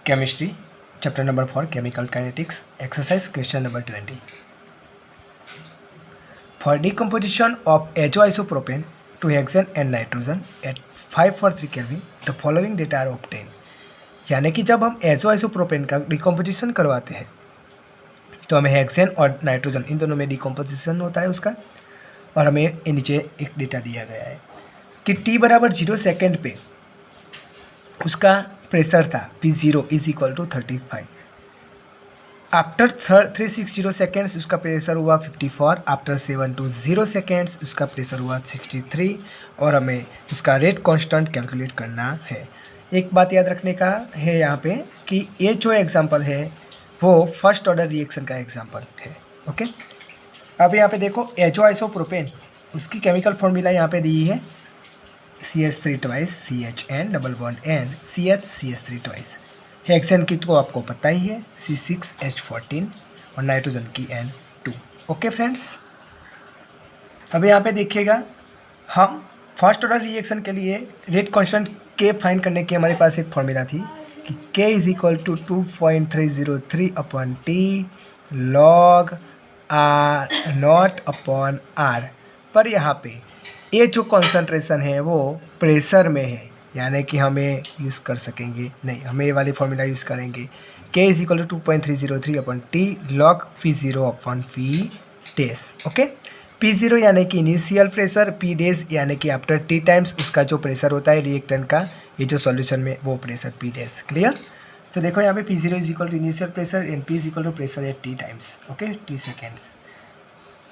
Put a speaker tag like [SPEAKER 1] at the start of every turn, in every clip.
[SPEAKER 1] Chemistry chapter number 4 chemical kinetics exercise question number 20. For decomposition of azoisopropane to hexane and nitrogen at 543 Kelvin, the following data are obtained. यानी कि जब हम एजोआइसोप्रोपेन का decomposition करवाते हैं तो हमें हेक्सेन और नाइट्रोजन इन दोनों में डिकम्पोजिशन होता है उसका, और हमें नीचे एक डेटा दिया गया है कि t बराबर 0 सेकेंड पे उसका प्रेशर था P0 is equal to 35. After 360 seconds उसका प्रेशर हुआ 54. आफ्टर 720 सेकेंड्स उसका प्रेशर हुआ 63. और हमें उसका रेट कांस्टेंट कैलकुलेट करना है. एक बात याद रखने का है यहाँ पे कि ये जो एग्जांपल है वो फर्स्ट ऑर्डर रिएक्शन का एग्जांपल है. ओके, अब यहाँ पे देखो एजोआइसोप्रोपेन उसकी केमिकल फॉर्मूला यहाँ पे दी है CH3 twice CHN double bond N CH3 twice. Hexane की तो आपको पता ही है C6H14 और नाइट्रोजन की N2. ओके फ्रेंड्स, अब यहाँ पे देखिएगा हम फर्स्ट ऑर्डर रिएक्शन के लिए रेट कांस्टेंट K फाइंड करने की हमारे पास एक फॉर्मूला थी कि K is equal to 2.303 upon T log R not upon R. पर यहाँ पे ये जो कॉन्सेंट्रेशन है वो प्रेशर में है, यानी कि हमें यूज़ कर सकेंगे नहीं, हमें ये वाली फॉर्मूला यूज़ करेंगे. K is equal to 2.303 upon T log P0 upon P dash. Okay, P0 यानी कि इनिशियल प्रेशर, P डेज यानी कि आफ्टर T टाइम्स उसका जो प्रेशर होता है रिएक्टेंट का, ये जो सॉल्यूशन में वो प्रेशर P डेज. क्लियर? तो देखो यहाँ पे P0 is equal to initial pressure and P is equal to pressure at T times. Okay, T seconds.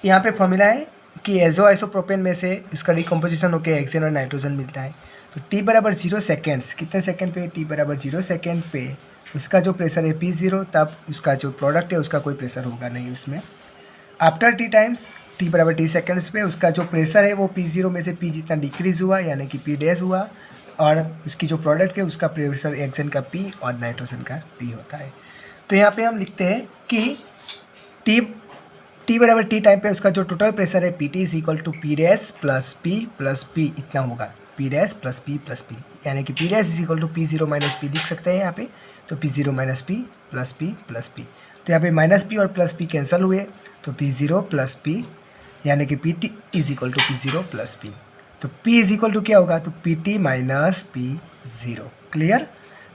[SPEAKER 1] यहाँ पे फॉर्मूला है कि एजोआइसोप्रोपेन में से इसका डिकम्पोजिशन होकर हेक्सेन और नाइट्रोजन मिलता है. तो T बराबर 0 सेकेंड्स, कितने सेकेंड पे? T बराबर 0 सेकेंड पे उसका जो प्रेशर है P0, तब उसका जो प्रोडक्ट है उसका कोई प्रेशर होगा नहीं उसमें. आफ्टर T टाइम्स T बराबर T सेकेंड्स पे उसका जो प्रेशर है वो P0 में से P जितना डिक्रीज़ हुआ यानी कि P डैश हुआ, और उसकी जो प्रोडक्ट है उसका प्रेशर हेक्सेन का P और नाइट्रोजन का P होता है. तो यहाँ पे हम लिखते हैं कि T बराबर T टाइम पे उसका जो टोटल प्रेशर है PT is equal to P dash plus P इतना होगा. P डैश प्लस P यानी कि P dash is equal to P0 minus P लिख सकते हैं यहाँ पे. तो P0 minus P plus P. तो यहाँ पे माइनस P और प्लस P कैंसिल हुए, तो P0 प्लस P यानी कि PT is equal to P0 plus P. तो P इज इक्वल टू क्या होगा? तो PT माइनस P0. क्लियर?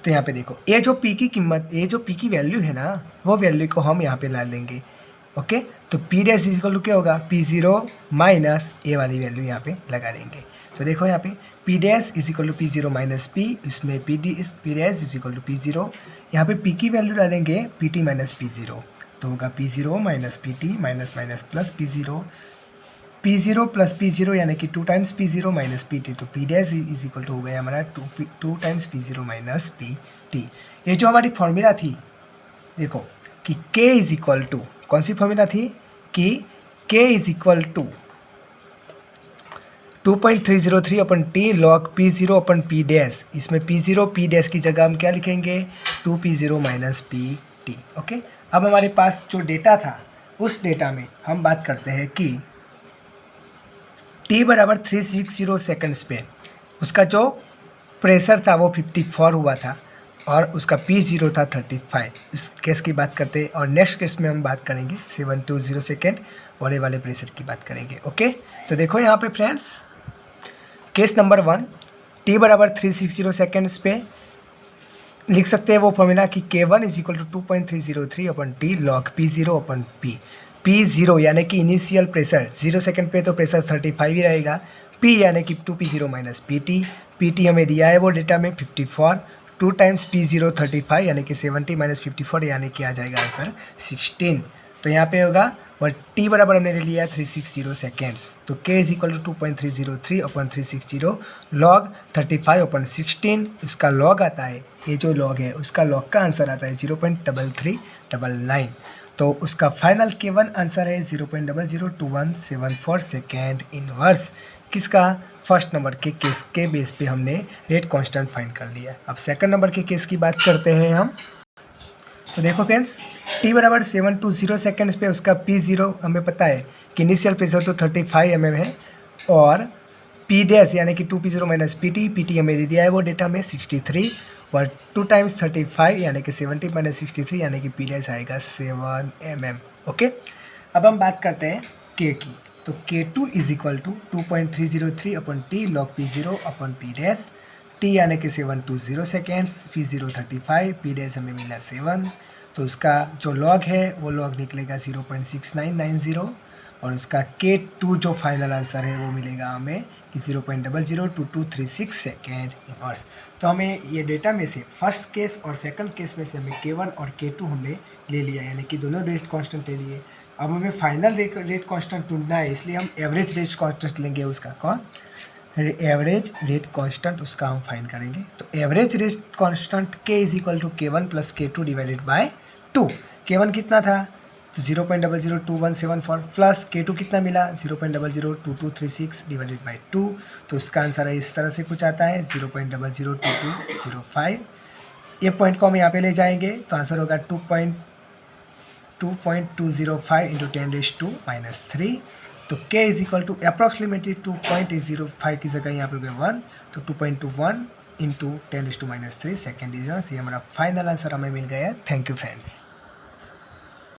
[SPEAKER 1] तो यहाँ पे देखो ये जो P की कीमत, ये जो P की वैल्यू है ना, वो वैल्यू को हम यहाँ पे ला लेंगे. ओके, तो P dash is equal to क्या होगा? P0 माइनस ए वाली वैल्यू यहाँ पे लगा देंगे. तो देखो यहाँ पे P dash is equal to P0 minus P, इसमें P dash is equal to P0. यहाँ पे P की वैल्यू डालेंगे PT माइनस P0, तो होगा P0 minus PT minus plus P0 plus P0 यानी कि 2 टाइम्स P0 माइनस PT. तो P dash is equal to हो गया हमारा 2 टाइम्स P0 माइनस PT. ये जो हमारी फॉर्मूला थी देखो कि K इज इक्वल टू, कौन सी फॉर्मूला थी कि K is equal to 2.303 upon T log P0 upon P dash. इसमें P0 P डैश की जगह हम क्या लिखेंगे? 2P0 minus PT. ओके, अब हमारे पास जो डेटा था उस डेटा में हम बात करते हैं कि T बराबर 360 सेकेंड्स पे उसका जो प्रेशर था वो 54 हुआ था और उसका P0 था 35. इस केस की बात करते हैं, और नेक्स्ट केस में हम बात करेंगे 720 सेकेंड और ये वाले प्रेशर की बात करेंगे. ओके, तो देखो यहाँ पे फ्रेंड्स केस नंबर 1 T बराबर 360 सेकेंड्स पे लिख सकते हैं वो फॉर्मूला कि K1 is equal to 2.303 upon T log P0 upon P. P0 यानी कि इनिशियल प्रेशर 0 सेकेंड पे तो प्रेशर 35 ही रहेगा. P यानी कि 2P0 माइनस PT हमें दिया है वो डेटा में 54. 2 टाइम्स P0 35 यानी कि 70 माइनस 54 यानी कि आ जाएगा आंसर 16. तो यहाँ पे होगा, और T बराबर हमने ले लिया 360 सेकेंड्स. तो K is equal to 2.303 upon 360 log 35 upon 16. इसका लॉग आता है, ये जो लॉग है उसका लॉग का आंसर आता है 0.3399. तो उसका फाइनल K1 आंसर है 0.002174 सेकेंड इनवर्स. किसका? फर्स्ट नंबर के केस के बेस पे हमने रेट कांस्टेंट फाइंड कर लिया. अब सेकंड नंबर के केस की बात करते हैं हम. तो देखो फ्रेंड्स T बराबर 720 सेकेंड्स पे उसका P0 हमें पता है कि इनिशियल प्रेशर तो 35 mm है, और P डैश यानी कि 2P0 माइनस PT हमें दे दिया है वो डेटा में 63. और 2 टाइम्स 35 यानी कि 70 माइनस 63 यानी कि पी डैश आएगा 7 mm। ओके, अब हम बात करते हैं के की। तो K2 is equal to 2.303 upon T log P0 upon P dash, T यानी कि 720 सेकेंड्स, P0 35, पी डैश हमें मिला 7, तो उसका जो लॉग है वो लॉग निकलेगा 0.6990 और उसका K2 जो फाइनल आंसर है वो मिलेगा हमें कि 0.002236 सेकेंड इनवर्स। तो हमें ये डेटा में से फर्स्ट केस और सेकंड केस में से हमें K1 और K2 हमने ले लिया, यानी कि दोनों रेट कांस्टेंट ले लिए। अब हमें फाइनल रेट कांस्टेंट ढूंढना है, इसलिए हम एवरेज रेट कांस्टेंट लेंगे। उसका कौन, एवरेज रेट कांस्टेंट, उसका हम फाइंड करेंगे। तो average rate constant K is equal to K1 plus K2 divided by 2। K1 कितना था, तो 0.002174 प्लस K2 कितना मिला, 0.002236 डिवाइडेड बाई 2। तो उसका आंसर है इस तरह से कुछ आता है 0.002205। ये पॉइंट को हम यहाँ पे ले जाएंगे तो आंसर होगा 2.205 इंटू 10⁻⁻3। तो K is equal to approximately 2.805 की जगह यहाँ पे हो गया 1, तो 2.21 इंटू 10⁻³ सेकेंड इज ये हमारा फाइनल आंसर हमें मिल गया है। Thank you friends.